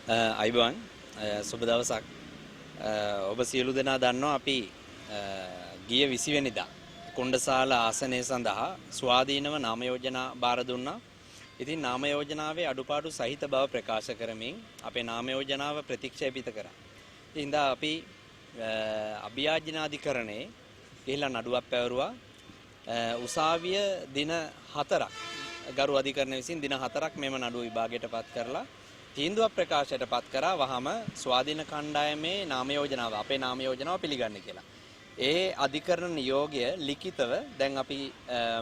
අයිබෝන් සුබ දවසක්. ඔබ සියලු දෙනා දන්නවා අපි ගිය 20 වෙනිදා කුණ්ඩසාල ආසනය සඳහා ස්වාධීනව නාම යෝජනා බාර දුන්නා. ඉතින් නාම යෝජනාවේ අඩුපාඩු සහිත බව ප්‍රකාශ කරමින් අපේ නාම යෝජනාව ප්‍රතික්ෂේපිත කරා. ඉතින් අපි අභියාචනාධිකරණේ ගිහිල්ලා නඩුවක් පැවරුවා. උසාවිය දින 4ක් ගරු අධිකරණ විසින් දින 4ක් මෙම නඩුව විභාගයටපත් කරලා තීන්දුවක් ප්‍රකාශයටපත් කරා වහම ස්වාධීන කණ්ඩායමේ නාම යෝජනාව අපේ නාම යෝජනාව පිළිගන්නේ කියලා. ඒ අධිකරණ නියෝගය ලිඛිතව දැන් අපි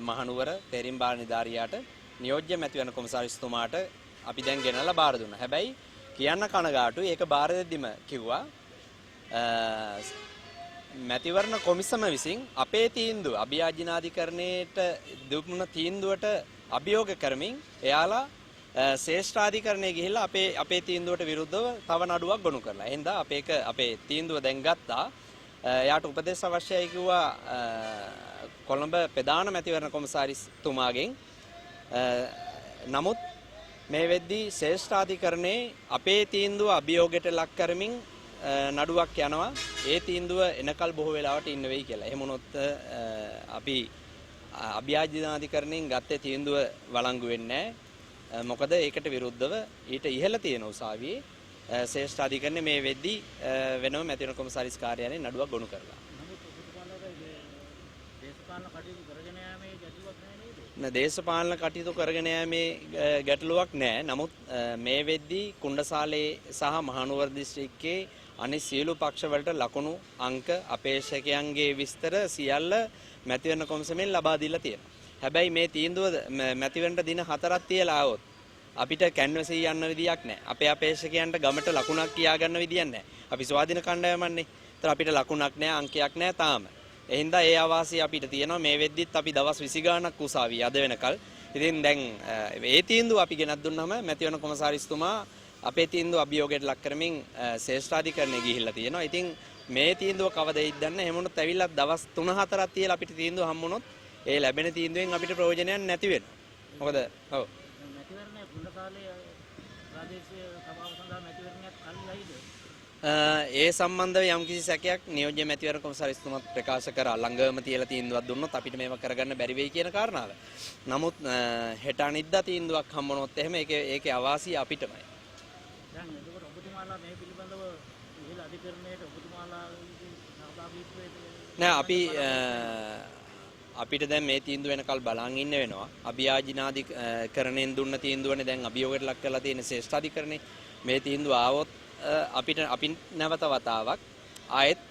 මහනුවර තෙරිම්බාර නිලධාරියාට නියෝජ්‍ය මැතිවරණ කොමසාරිස්තුමාට අපි දැන් ගෙනල්ලා බාර දුන්නා. හැබැයි කියන්න කනගාටුයි ඒක බාර දෙද්දිම කිව්වා මැතිවරණ කොමිසම විසින් අපේ තීන්දුව අභියාචනාධිකරණයට දුන්න තීන්දුවට අභියෝග කරමින් එයාලා ශ්‍රේෂ්ඨාධිකරණයේ ගිහිල්ලා අපේ තීන්දුවට විරුද්ධව තව නඩුවක් ගොනු කරලා. එහෙනම් අපේ තීන්දුව දැන් ගත්තා. එයාට උපදෙස් අවශ්‍යයි කිව්වා කොළඹ ප්‍රධාන මැතිවරණ කොමසාරිස්තුමාගෙන්. නමුත් මේ වෙද්දී ශ්‍රේෂ්ඨාධිකරණයේ අපේ තීන්දුව අභියෝගයට ලක් කරමින් නඩුවක් යනවා. ඒ තීන්දුව එනකල් බොහෝ වෙලාවට ඉන්න වෙයි කියලා. එහෙම වුණොත් අපි අභියාචනාධිකරණයෙන් ගත්තේ තීන්දුව වළංගු වෙන්නේ නැහැ. මොකද ඒකට විරුද්ධව ඊට ඉහළ තියෙන උසාවියේ ශ්‍රේෂ්ඨාධිකරණය මේ වෙද්දී වෙනම මැතිවරණ කොමසාරිස් කාර්යාලයෙන් නඩුවක් ගොනු කරලා. දේශපාලන කටයුතු කරගෙන යෑමේ ගැටලුවක් නැහැ. නමුත් මේ වෙද්දී කුණ්ඩසාලේ සහ මහනුවර දිස්ත්‍රික්කයේ අනිත් සියලු පක්ෂවලට ලකුණු අංක අපේක්ෂකයන්ගේ විස්තර සියල්ල මැතිවරණ කොමිසමෙන් ලබා දීලා තියෙනවා. හැබැයි මේ තීන්දුව මැතිවරණ දින 4ක් තියලා આવොත් අපිට කැන්වසී යන්න විදියක් නැහැ. අපේ අපේක්ෂකයන්ට ගමට ලකුණක් කියා ගන්න විදියක් නැහැ. අපි ස්වාධීන කණ්ඩායමන්නේ. ඒතර අපිට ලකුණක් නැහැ, අංකයක් නැහැ තාම. එහෙනම් ඒ ආවාසිය අපිට තියෙනවා. මේ වෙද්දිත් අපි දවස් 20 ගාණක් උසාවිය අද වෙනකල්. ඉතින් දැන් ඒ තීන්දුව අපි ගෙනත් දුන්නාම මැතිවරණ කොමසාරිස්තුමා අපේ තීන්දුව අභියෝගයට ලක් කරමින් ශ්‍රේෂ්ඨාධිකරණයේ ගිහිල්ලා තියෙනවා. ඉතින් මේ තීන්දුව කවදද දන්නේ. එහෙම වුණොත් ඇවිල්ලා දවස් 3-4ක් තියලා අපිට තීන්දුව හම්බුනොත් ඒ ලැබෙන තීන්දුවෙන් අපිට ප්‍රයෝජනයක් නැති වෙනවා. මොකද ඔව් මැතිවරණයේ කුණ්ඩසාලේ ප්‍රාදේශීය සභාව සඳහා මැතිවරණයක් කල්ලායිද? ඒ සම්බන්ධව යම්කිසි සැකයක් නියෝජ්‍ය මැතිවරණ කොමසාරිස්තුමාත් ප්‍රකාශ කරා. ළඟම තියලා තීන්දුවක් දුන්නොත් අපිට මේව කරගන්න බැරි වෙයි කියන කාරණාව. නමුත් හෙට අනිද්දා තීන්දුවක් හම්බුනොත් එහෙම ඒකේ අවාසිය අපිටමයි. දැන් එතකොට ඔබතුමාලා මේ පිළිබඳව ඉහළ අධිකරණයට ඔබතුමාලාගේ සහභාගීත්වය නෑ අපිට දැන් මේ තීන්දුව වෙනකල් බලන් ඉන්න වෙනවා. අභියාචනාධිකරණයෙන් දුන්න තීන්දුවනේ දැන් අභියෝගයට ලක් කරලා තියෙන ශ්‍රේෂ්ඨාධිකරණේ. මේ තීන්දුව ආවොත් අපි නැවත වතාවක් ආයෙත්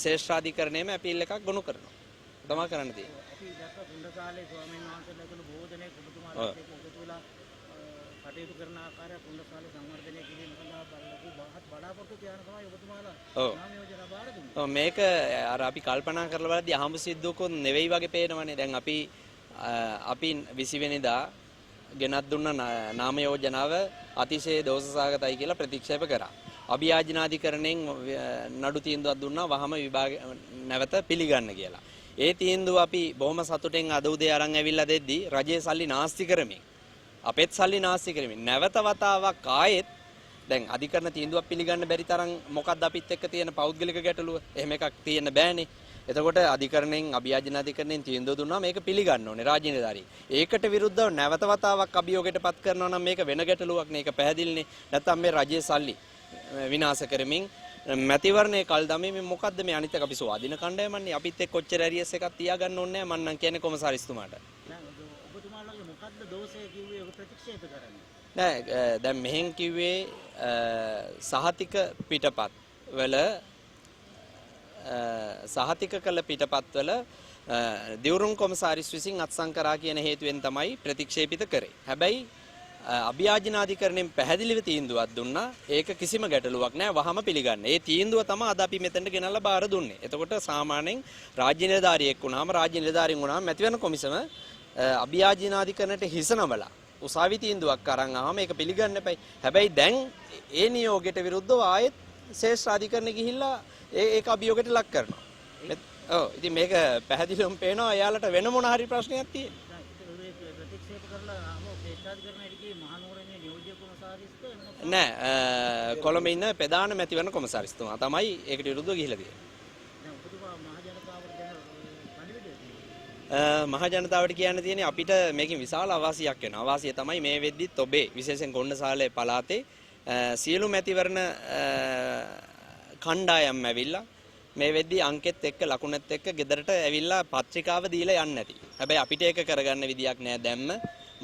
ශ්‍රේෂ්ඨාධිකරණයේම අපීල් එකක් ගොනු කරනවා. තමයි කරන්න තියෙන්නේ. අපි දැක්ක කුණ්ඩසාලේ ස්වාමීන් වහන්සේලා තුළ බොහෝ දෙනෙක් ඔබතුමාලාට එකතු වෙලා කටයුතු කරන ආකාරය කුණ්ඩසාලේ සංවර්ධනය කිරීම සඳහා බලාපොරොත්තු තියන තමයි ඔබතුමාලා නාම යෝජනා බාර දුන්නේ. ඔව් මේක අර අපි කල්පනා කරලා බලද්දී අහඹ සිද්ධුවකුත් නෙවෙයි වගේ පේනවනේ. දැන් අපි 20 වෙනිදා ගෙනත් දුන්න නාම යෝජනාව අතිශය දෝෂසහගතයි කියලා ප්‍රතික්ෂේප කරා. අභියාචනාධිකරණයෙන් නඩු තීන්දුවක් දුන්නා වහම විභාග නැවත පිළිගන්න කියලා. ඒ තීන්දුව අපි බොහොම සතුටෙන් අද උදේ අරන් ඇවිල්ලා දෙද්දී රජයේ සල්ලි නාස්ති කරමින් අපෙත් සල්ලි නාස්ති කරමින් නැවත වතාවක් ආයෙත් දැන් අධිකරණ තීන්දුවක් පිළිගන්න බැරි තරම් මොකක්ද අපිත් එක්ක තියෙන පෞද්ගලික ගැටලුව? එහෙම එකක් තියෙන්න බෑනේ. එතකොට අධිකරණයෙන් අභියාචනාධිකරණයෙන් තීන්දුව දුන්නා මේක පිළිගන්න ඕනේ රාජ්‍ය නිලධාරී. ඒකට විරුද්ධව නැවත වතාවක් අභියෝගයටපත් කරනවා නම් මේක වෙන ගැටලුවක් නේ. ඒක පැහැදිලිනේ. නැත්තම් මේ රජයේ සල්ලි විනාශ කරමින් මැතිවරණයේ කල් දමමින් මොකද්ද මේ අනිත් එක අපි ස්වාධීන කණ්ඩායමන්නේ. අපිත් එක්ක කොච්චර ඇරියස් එකක් තියාගන්න ඕනේ නැහැ. මම නම් කියන්නේ කොමසාරිස්තුමාට. ඔබතුමාලගේ මොකද්ද දෝෂය කිව්වේ ඔබ ප්‍රතික්ෂේප කරන්නේ? නෑ දැන් මෙහෙන් කිව්වේ සහතික පිටපත් වල සහතික කළ පිටපත්වල දිවුරුම් කොමසාරිස් විසින් අත්සන් කරා කියන හේතුවෙන් තමයි ප්‍රතික්ෂේපිත කරේ. හැබැයි අභියාචනාධිකරණයෙන් පැහැදිලිව තීන්දුවක් දුන්නා. ඒක කිසිම ගැටලුවක් නැහැ. වහම පිළිගන්න. ඒ තීන්දුව තමයි අද අපි මෙතනට ගෙනල්ලා බාර දුන්නේ. එතකොට සාමාන්‍යයෙන් රාජ්‍ය නිලධාරියෙක් වුණාම රාජ්‍ය නිලධාරින් වුණාම මැතිවරණ කොමිසම අභියාචනාධිකරණයට හිස නමලා උසාවි තීන්දුවක් අරන් ආවම ඒක පිළිගන්න එපයි. හැබැයි දැන් ඒ නියෝගයට විරුද්ධව ආයෙත් ශ්‍රේෂ්ඨාධිකරණෙ ගිහිල්ලා ඒක අභියෝගයට ලක් කරනවා. ඔව් ඉතින් මේක පැහැදිලිවම පේනවා එයාලට වෙන මොන හරි ප්‍රශ්නයක් තියෙනවා. ප්‍රතික්ෂේප කරලා ශ්‍රේෂ්ඨාධිකරණයට ගියේ මහනුවරේ නියෝජ්‍ය කොමසාරිස්ට නෑ කොළඹ ඉන්න ප්‍රධාන මැතිවරණ කොමසාරිස්තුමා තමයි ඒකට විරුද්ධව ගිහිලා තියෙන්නේ. මහ ජනතාවට කියන්න තියෙන්නේ අපිට මේකෙන් විශාල අවාසියක් වෙනවා. අවාසිය තමයි මේ වෙද්දිත් ඔබේ විශේෂයෙන් කොණ්ඩසාලේ පළාතේ සියලු මැතිවරණ කණ්ඩායම් ඇවිල්ලා මේ වෙද්දි අංකෙත් එක්ක ලකුණෙත් එක්ක ගෙදරට ඇවිල්ලා පත්‍රිකාව දීලා යන්නේ නැති. හැබැයි අපිට ඒක කරගන්න විදියක් නෑ දැම්ම.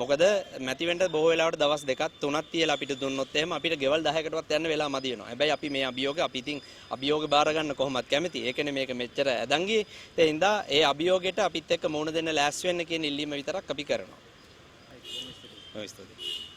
මොකද මැතිවෙන්න බොහෝ වෙලාවට දවස් දෙකක් තුනක් තියලා අපිට දුන්නොත් එහෙම අපිට ගෙවල් 10කටවත් යන්න වෙලා මදි වෙනවා. හැබැයි අපි මේ අපි ඉතින් අභියෝග බාර ගන්න කොහොමත් කැමති. ඒකනේ මේක මෙච්චර ඇදන් ගියේ. ඒ හින්දා ඒ අභියෝගයට අපිත් එක්ක මුහුණ දෙන්න ලෑස්ති වෙන්න කියන ඉල්ලීම විතරක් අපි කරනවා. ඔය ස්තුතියි.